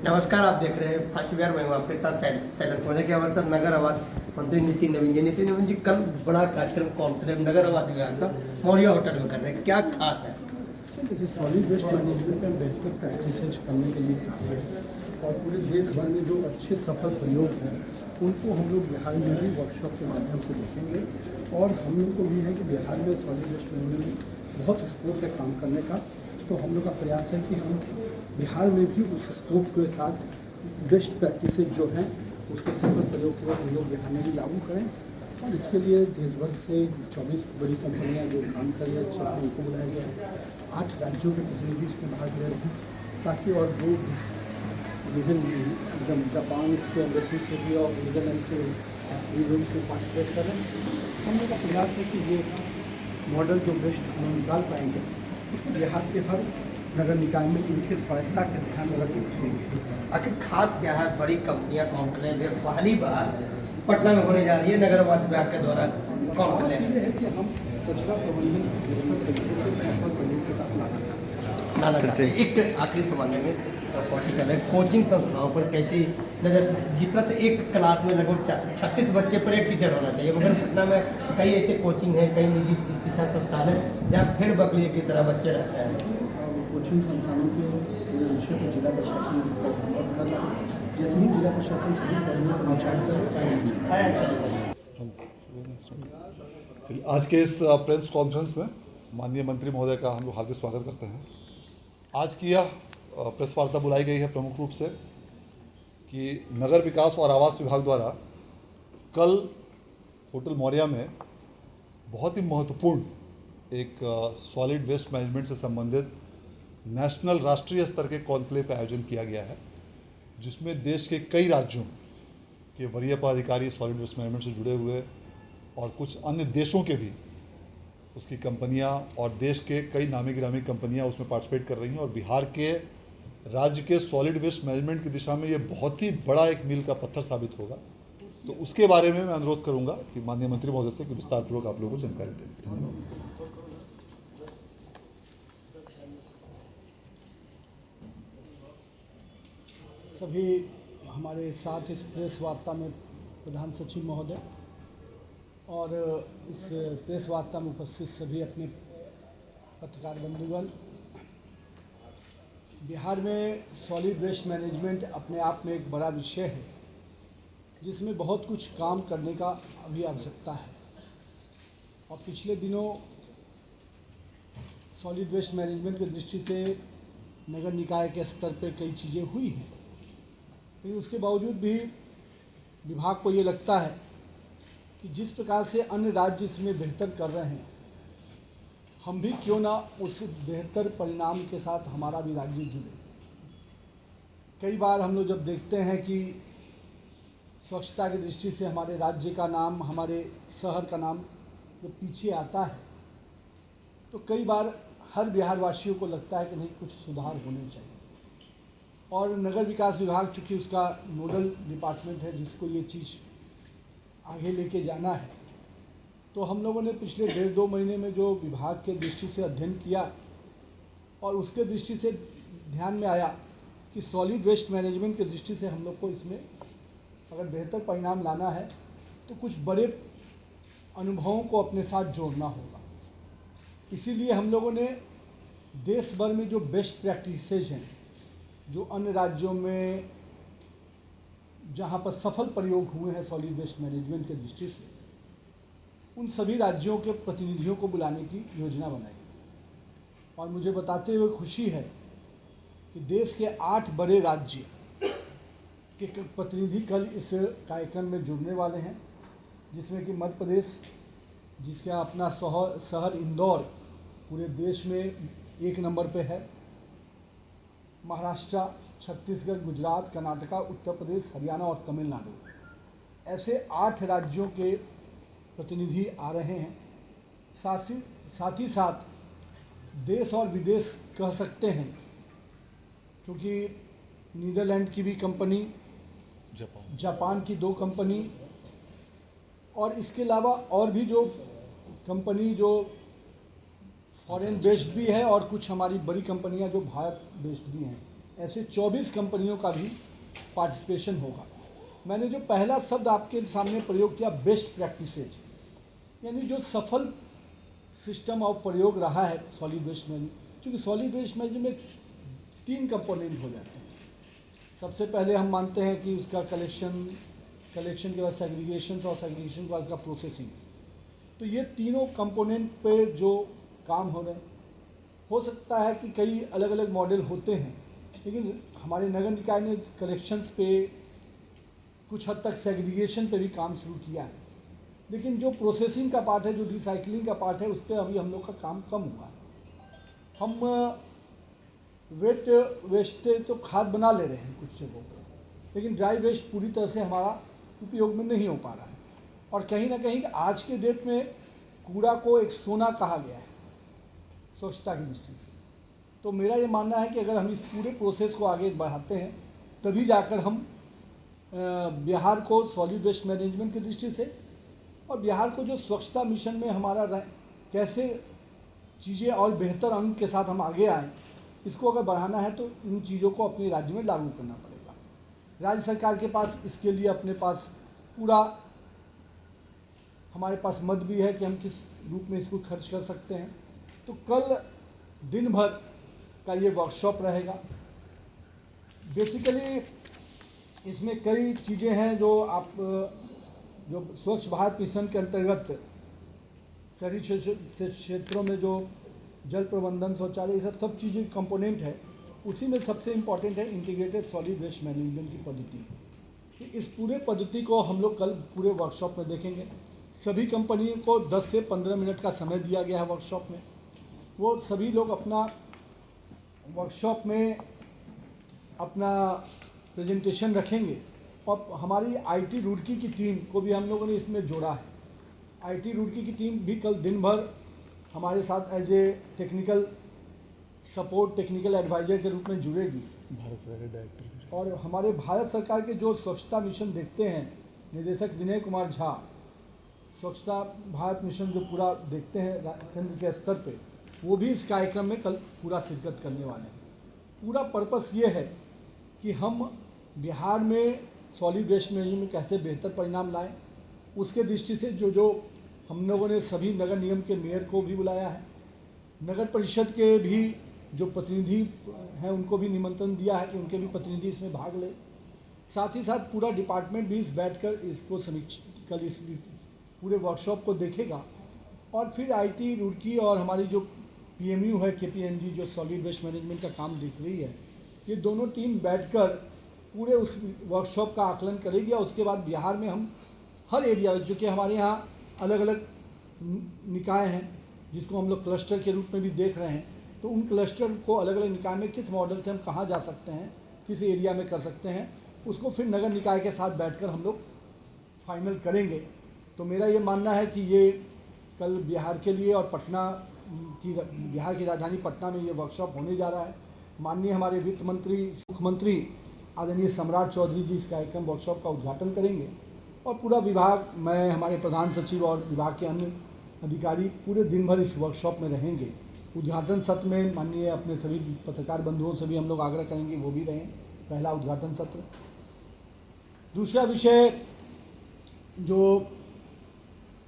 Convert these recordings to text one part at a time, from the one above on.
नमस्कार, आप देख रहे हैं फर्स्ट बिहार। मैं हूं आपके साथ सैलर पौधे के हमारे साथ नगर आवास मंत्री नितिन नवीन जी कल बड़ा कार्यक्रम कॉन्क्लेव नगर आवास विभाग का मौर्य होटल में कर रहे हैं, क्या खास है? देखिए, सॉलिड वेस्ट मैनेजमेंट में बेहतर प्रैक्टिसेज करने के लिए कहा है और पूरे देश भर में जो अच्छे सफल प्रयोग हैं उनको हम लोग बिहार में भी वर्कशॉप के माध्यम से देखेंगे। और हम लोग को भी है कि बिहार में सॉलिड वेस्ट मैनेजमेंट में बहुत स्कोप है काम करने का। तो हम लोग का प्रयास है कि हम बिहार में भी उस स्कोप के साथ बेस्ट प्रैक्टिसेज जो हैं उसके सफल प्रयोग के बाद हम लोग बिहार में भी लागू करें। और इसके लिए देश भर से 24 बड़ी कंपनियां जो काम कर रही है उनको बुलाया गया है। 8 राज्यों के प्रतिनिधि इसमें भाग ले रहे हैं ताकि और जो विभिन्न जापान से एम्बेसी से भी और न्यूजीलैंड से यूरोप से पार्टिसिपेट कर रहे हैं। हम लोग का प्रयास है कि ये मॉडल जो बेस्ट हम निकाल पाएंगे बिहार के हर नगर निकाय में इनके स्वायत्ता के ध्यान में रखेंगे। आखिर खास क्या है? बड़ी कंपनियां कॉन्क्लेव में पहली बार पटना में होने जा रही है नगर आवास विभाग के द्वारा कॉन्क्लेव ये है कि हम कचरा प्रबंधन के साथ लाना चाहते हैं। एक आखिरी सवाल लेंगे पर्टिकुलर कोचिंग संस्थाओं पर कैसी नजर, जिस तरह से एक क्लास में लगभग 36 बच्चे पर एक टीचर होना चाहिए, मगर पटना में कई ऐसे कोचिंग हैं, कई निजी शिक्षा संस्थान है जहाँ भेड़ बकरी की तरह बच्चे रहते हैं। कोचिंग संस्थानों के विषय पर जिला प्रशासन जैसे ही जिला प्रशासन सभी कर्मियों को चलिए, आज के इस प्रेस कॉन्फ्रेंस में माननीय मंत्री महोदय का हम लोग हार्दिक स्वागत करते हैं। आज की यह प्रेस वार्ता बुलाई गई है प्रमुख रूप से कि नगर विकास और आवास विभाग द्वारा कल होटल मौर्या में बहुत ही महत्वपूर्ण एक सॉलिड वेस्ट मैनेजमेंट से संबंधित नेशनल राष्ट्रीय स्तर के कॉन्क्लेव का आयोजन किया गया है, जिसमें देश के कई राज्यों के वरीय पदाधिकारी सॉलिड वेस्ट मैनेजमेंट से जुड़े हुए और कुछ अन्य देशों के भी उसकी कंपनियां और देश के कई नामी गिरामी कंपनियां उसमें पार्टिसिपेट कर रही हैं। और बिहार के राज्य के सॉलिड वेस्ट मैनेजमेंट की दिशा में ये बहुत ही बड़ा एक मील का पत्थर साबित होगा। तो उसके बारे में मैं अनुरोध करूंगा कि माननीय मंत्री महोदय से कि विस्तारपूर्वक आप लोगों को जानकारी दें। धन्यवाद। सभी हमारे साथ इस प्रेस वार्ता में प्रधान सचिव महोदय और इस प्रेस वार्ता में उपस्थित सभी अपने पत्रकार बंधुगण। बिहार में सॉलिड वेस्ट मैनेजमेंट अपने आप में एक बड़ा विषय है जिसमें बहुत कुछ काम करने का अभी आवश्यकता है। और पिछले दिनों सॉलिड वेस्ट मैनेजमेंट की दृष्टि से नगर निकाय के स्तर पर कई चीज़ें हुई हैं, लेकिन उसके बावजूद भी विभाग को ये लगता है कि जिस प्रकार से अन्य राज्य इसमें बेहतर कर रहे हैं, हम भी क्यों ना उस बेहतर परिणाम के साथ हमारा भी राज्य जुड़े। कई बार हम लोग जब देखते हैं कि स्वच्छता की दृष्टि से हमारे राज्य का नाम, हमारे शहर का नाम जब पीछे आता है, तो कई बार हर बिहारवासियों को लगता है कि नहीं, कुछ सुधार होने चाहिए। और नगर विकास विभाग चूँकि उसका नोडल डिपार्टमेंट है जिसको ये चीज़ आगे लेके जाना है, तो हम लोगों ने पिछले 1.5-2 महीने में जो विभाग के दृष्टि से अध्ययन किया और उसके दृष्टि से ध्यान में आया कि सॉलिड वेस्ट मैनेजमेंट की दृष्टि से हम लोग को इसमें अगर बेहतर परिणाम लाना है तो कुछ बड़े अनुभवों को अपने साथ जोड़ना होगा। इसीलिए हम लोगों ने देश भर में जो बेस्ट प्रैक्टिसेज हैं, जो अन्य राज्यों में जहाँ पर सफल प्रयोग हुए हैं सॉलिड वेस्ट मैनेजमेंट के दृष्टि से, उन सभी राज्यों के प्रतिनिधियों को बुलाने की योजना बनाई। और मुझे बताते हुए खुशी है कि देश के 8 बड़े राज्य के प्रतिनिधि कल इस कार्यक्रम में जुड़ने वाले हैं, जिसमें कि मध्य प्रदेश, जिसका अपना शहर इंदौर पूरे देश में 1 नंबर पे है, महाराष्ट्र, छत्तीसगढ़, गुजरात, कर्नाटका, उत्तर प्रदेश, हरियाणा और तमिलनाडु, ऐसे 8 राज्यों के प्रतिनिधि आ रहे हैं। साथ ही साथ देश और विदेश कह सकते हैं, क्योंकि नीदरलैंड की भी कंपनी, जापान की 2 कंपनी और इसके अलावा और भी जो कंपनी जो फॉरेन बेस्ड भी है और कुछ हमारी बड़ी कंपनियां जो भारत बेस्ड भी हैं, ऐसे 24 कंपनियों का भी पार्टिसिपेशन होगा। मैंने जो पहला शब्द आपके सामने प्रयोग किया, बेस्ट प्रैक्टिसेज, यानी जो सफल सिस्टम ऑफ प्रयोग रहा है सॉलिड वेस्ट मैनेजमेंट, क्योंकि सॉलिड वेस्ट मैनेजमेंट में 3 कंपोनेंट हो जाते हैं। सबसे पहले हम मानते हैं कि उसका कलेक्शन के बाद सेग्रीगेशन और सेग्रीगेशन के बाद उसका प्रोसेसिंग। तो ये तीनों कंपोनेंट पे जो काम हो रहे हैं, हो सकता है कि कई अलग अलग मॉडल होते हैं, लेकिन हमारे नगर निकाय ने कलेक्शंस पे, कुछ हद तक सेग्रीगेशन पे भी काम शुरू किया है। लेकिन जो प्रोसेसिंग का पार्ट है, जो रिसाइकलिंग का पार्ट है, उस पर अभी हम लोग का काम कम हुआ है। हम वेट वेस्ट से तो खाद बना ले रहे हैं कुछ जगहों पर, लेकिन ड्राई वेस्ट पूरी तरह से हमारा उपयोग में नहीं हो पा रहा है। और कहीं ना कहीं आज के डेट में कूड़ा को एक सोना कहा गया है स्वच्छता की दृष्टि से। तो मेरा ये मानना है कि अगर हम इस पूरे प्रोसेस को आगे बढ़ाते हैं, तभी जाकर हम बिहार को सॉलिड वेस्ट मैनेजमेंट की दृष्टि से और बिहार को जो स्वच्छता मिशन में हमारा कैसे चीज़ें और बेहतर अंग के साथ हम आगे आएँ, इसको अगर बढ़ाना है तो इन चीज़ों को अपने राज्य में लागू करना पड़ेगा। राज्य सरकार के पास इसके लिए अपने पास पूरा, हमारे पास मत भी है कि हम किस रूप में इसको खर्च कर सकते हैं। तो कल दिन भर का ये वर्कशॉप रहेगा। बेसिकली इसमें कई चीज़ें हैं जो स्वच्छ भारत मिशन के अंतर्गत शहरी क्षेत्रों में जो जल प्रबंधन, शौचालय, ये सब चीज़ें कंपोनेंट है। उसी में सबसे इम्पॉर्टेंट है इंटीग्रेटेड सॉलिड वेस्ट मैनेजमेंट की पद्धति। इस पूरे पद्धति को हम लोग कल पूरे वर्कशॉप में देखेंगे। सभी कंपनियों को 10 से 15 मिनट का समय दिया गया है वर्कशॉप में। वो सभी लोग अपना वर्कशॉप में अपना प्रेजेंटेशन रखेंगे। और हमारी आईटी रुड़की की टीम को भी हम लोगों ने इसमें जोड़ा है। आईटी रुड़की की टीम भी कल दिन भर हमारे साथ as a technical support, technical adviser के रूप में जुड़ेगी। भारत सरकार के डायरेक्टर और हमारे भारत सरकार के जो स्वच्छता मिशन देखते हैं, निदेशक विनय कुमार झा, स्वच्छता भारत मिशन जो पूरा देखते हैं केंद्र के स्तर पे, वो भी इस कार्यक्रम में कल पूरा शिरकत करने वाले हैं। पूरा पर्पस ये है कि हम बिहार में सॉलिड वेस्ट मैनेजमेंट में कैसे बेहतर परिणाम लाएं। उसके दृष्टि से जो हम लोगों ने सभी नगर निगम के मेयर को भी बुलाया है, नगर परिषद के भी जो प्रतिनिधि हैं उनको भी निमंत्रण दिया है कि उनके भी प्रतिनिधि इसमें भाग लें। साथ ही साथ पूरा डिपार्टमेंट भी इस बैठकर इसको कल इस पूरे वर्कशॉप को देखेगा। और फिर आईटी रुड़की और हमारी जो पीएमयू है केपीएनजी, जो सॉलिड वेस्ट मैनेजमेंट का काम देख रही है, ये दोनों टीम बैठकर पूरे उस वर्कशॉप का आकलन करेगी। और उसके बाद बिहार में हम हर एरिया, जो कि हमारे यहाँ अलग अलग निकाय हैं जिसको हम लोग क्लस्टर के रूप में भी देख रहे हैं, तो उन क्लस्टर को अलग अलग निकाय में किस मॉडल से हम कहाँ जा सकते हैं, किस एरिया में कर सकते हैं, उसको फिर नगर निकाय के साथ बैठकर हम लोग फाइनल करेंगे। तो मेरा ये मानना है कि ये कल बिहार के लिए और बिहार की राजधानी पटना में ये वर्कशॉप होने जा रहा है। माननीय हमारे वित्त मंत्री, मुख्यमंत्री आदरणीय सम्राट चौधरी जी इस कार्यक्रम वर्कशॉप का उद्घाटन करेंगे। और पूरा विभाग, मैं, हमारे प्रधान सचिव और विभाग के अन्य अधिकारी पूरे दिन भर इस वर्कशॉप में रहेंगे। उद्घाटन सत्र में माननीय अपने सभी पत्रकार बंधुओं से भी हम लोग आग्रह करेंगे वो भी रहें, पहला उद्घाटन सत्र। दूसरा विषय जो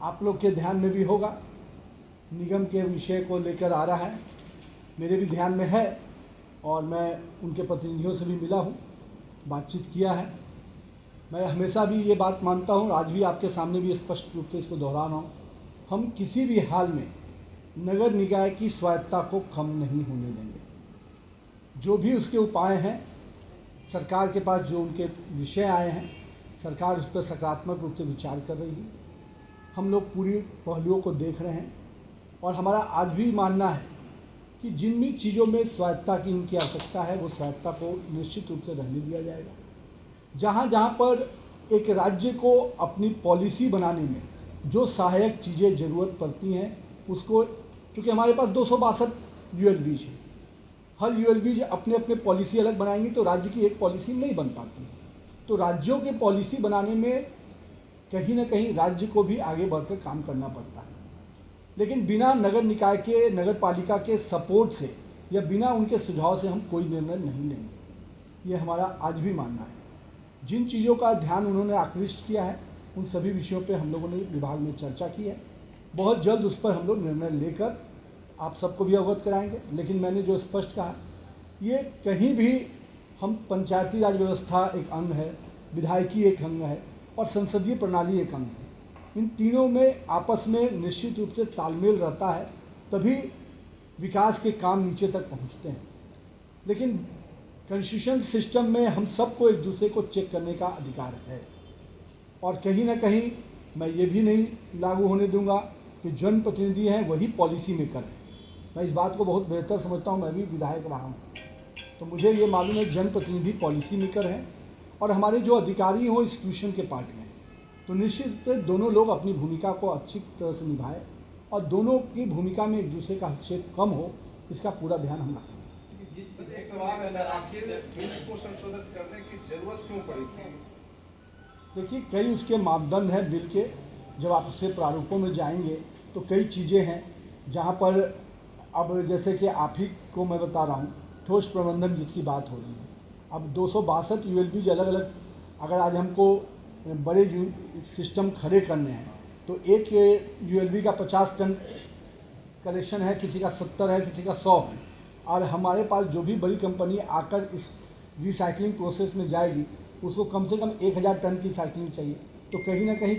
आप लोग के ध्यान में भी होगा, निगम के विषय को लेकर आ रहा है, मेरे भी ध्यान में है और मैं उनके प्रतिनिधियों से भी मिला हूँ, बातचीत किया है। मैं हमेशा भी ये बात मानता हूँ, आज भी आपके सामने भी स्पष्ट रूप से इसको दोहरा रहा हूँ, हम किसी भी हाल में नगर निकाय की स्वायत्तता को कम नहीं होने देंगे। जो भी उसके उपाय हैं, सरकार के पास जो उनके विषय आए हैं, सरकार उस पर सकारात्मक रूप से विचार कर रही है। हम लोग पूरी पहलुओं को देख रहे हैं और हमारा आज भी मानना है कि जिन भी चीज़ों में स्वायत्तता की इनकी आवश्यकता है, वो स्वायत्तता को निश्चित रूप से रहने दिया जाएगा। जहाँ जहाँ पर एक राज्य को अपनी पॉलिसी बनाने में जो सहायक चीज़ें ज़रूरत पड़ती हैं, उसको, क्योंकि हमारे पास 262 यूएलबीज है, हर यूएलबीज अपने अपने पॉलिसी अलग बनाएंगी तो राज्य की एक पॉलिसी नहीं बन पाती। तो राज्यों के पॉलिसी बनाने में कहीं ना कहीं राज्य को भी आगे बढ़कर काम करना पड़ता है। लेकिन बिना नगर निकाय के, नगर पालिका के सपोर्ट से या बिना उनके सुझाव से हम कोई निर्णय नहीं लेंगे। ये हमारा आज भी मानना है। जिन चीज़ों का ध्यान उन्होंने आकृष्ट किया है उन सभी विषयों पे हम लोगों ने विभाग में चर्चा की है। बहुत जल्द उस पर हम लोग निर्णय लेकर आप सबको भी अवगत कराएंगे। लेकिन मैंने जो स्पष्ट कहा, ये कहीं भी हम पंचायती राज व्यवस्था एक अंग है, विधायकी एक अंग है और संसदीय प्रणाली एक अंग है। इन तीनों में आपस में निश्चित रूप से तालमेल रहता है, तभी विकास के काम नीचे तक पहुंचते हैं। लेकिन कॉन्स्टिट्यूशन सिस्टम में हम सबको एक दूसरे को चेक करने का अधिकार है और कहीं ना कहीं मैं ये भी नहीं लागू होने दूंगा कि जनप्रतिनिधि हैं वही पॉलिसी मेकर हैं। मैं इस बात को बहुत बेहतर समझता हूँ, मैं भी विधायक रहा हूँ तो मुझे ये मालूम है जनप्रतिनिधि पॉलिसी मेकर हैं और हमारे जो अधिकारी हो इंस्टीट्यूशन के पार्ट में, तो निश्चित रूप से दोनों लोग अपनी भूमिका को अच्छी तरह से निभाएं और दोनों की भूमिका में एक दूसरे का हस्तक्षेप कम हो, इसका पूरा ध्यान हम रखें। एक सवाल है सर, आखिर बिल को संशोधित करने की जरूरत क्यों पड़ी थी? देखिए, कई उसके मापदंड हैं बिल के। जब आप उससे प्रारूपों में जाएंगे तो कई चीज़ें हैं जहाँ पर अब जैसे कि आप ही को मैं बता रहा हूँ, ठोस प्रबंधन जिसकी बात हो रही है, अब 262 ULBs अलग अलग अगर आज हमको बड़े सिस्टम खड़े करने हैं तो एक ULB का 50 टन कलेक्शन है, किसी का 70 है, किसी का 100 है और हमारे पास जो भी बड़ी कंपनी आकर इस रिसाइकलिंग प्रोसेस में जाएगी उसको कम से कम 1000 टन की साइकिलिंग चाहिए। तो कहीं ना कहीं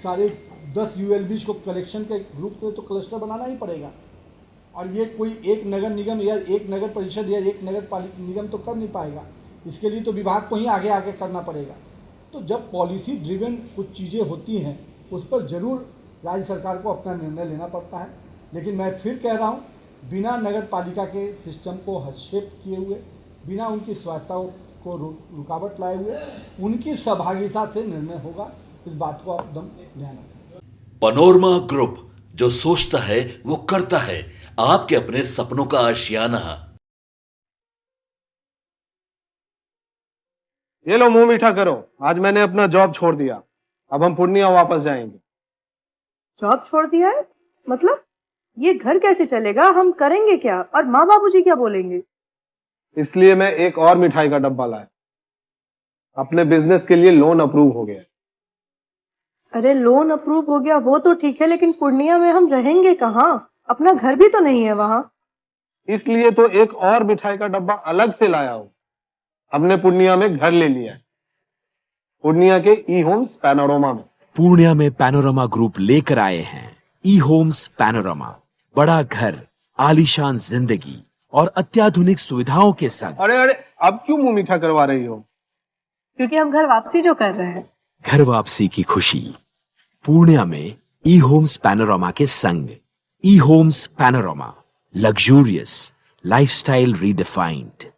सारे 10 ULBs को कलेक्शन के ग्रुप में तो क्लस्टर बनाना ही पड़ेगा और ये कोई एक नगर निगम या एक नगर परिषद या एक नगर पालिका निगम तो कर नहीं पाएगा। इसके लिए तो विभाग को ही आगे आगे करना पड़ेगा। तो जब पॉलिसी ड्रिवन कुछ चीज़ें होती हैं उस पर ज़रूर राज्य सरकार को अपना निर्णय लेना पड़ता है। लेकिन मैं फिर कह रहा हूँ, बिना नगर पालिका के सिस्टम को हस्तक्षेप किए हुए, बिना उनकी स्वायत्ता को रुकावट लाए हुए उनकी सहभागिता से निर्णय होगा। इस बात को आप एकदम ध्यान रखें। पनोरमा ग्रुप, जो सोचता है वो करता है। आपके अपने सपनों का आशियाना। ये लो, मुंह मीठा करो। आज मैंने अपना जॉब छोड़ दिया, अब हम पूर्णिया वापस जाएंगे। जॉब छोड़ दिया है? मतलब ये घर कैसे चलेगा? हम करेंगे क्या और माँ बाबूजी क्या बोलेंगे? इसलिए मैं एक और मिठाई का डब्बा लाया। अपने बिजनेस के लिए लोन अप्रूव हो गया। अरे लोन अप्रूव हो गया वो तो ठीक है, लेकिन पूर्णिया में हम रहेंगे कहाँ? अपना घर भी तो नहीं है वहाँ। इसलिए तो एक और मिठाई का डब्बा अलग से लाया हूँ। हमने पूर्णिया में घर ले लिया है, पूर्णिया के ई होम्स पैनोरमा में। पूर्णिया में पैनोरमा ग्रुप लेकर आए हैं ई होम्स पैनोरमा। बड़ा घर, आलीशान जिंदगी और अत्याधुनिक सुविधाओं के संग। अरे अरे, अब क्यों मुंह मीठा करवा रही हो? क्योंकि हम घर वापसी जो कर रहे हैं। घर वापसी की खुशी पूर्णिया में ई होम्स पैनोरमा के संग। E Homes Panorama, luxurious lifestyle redefined.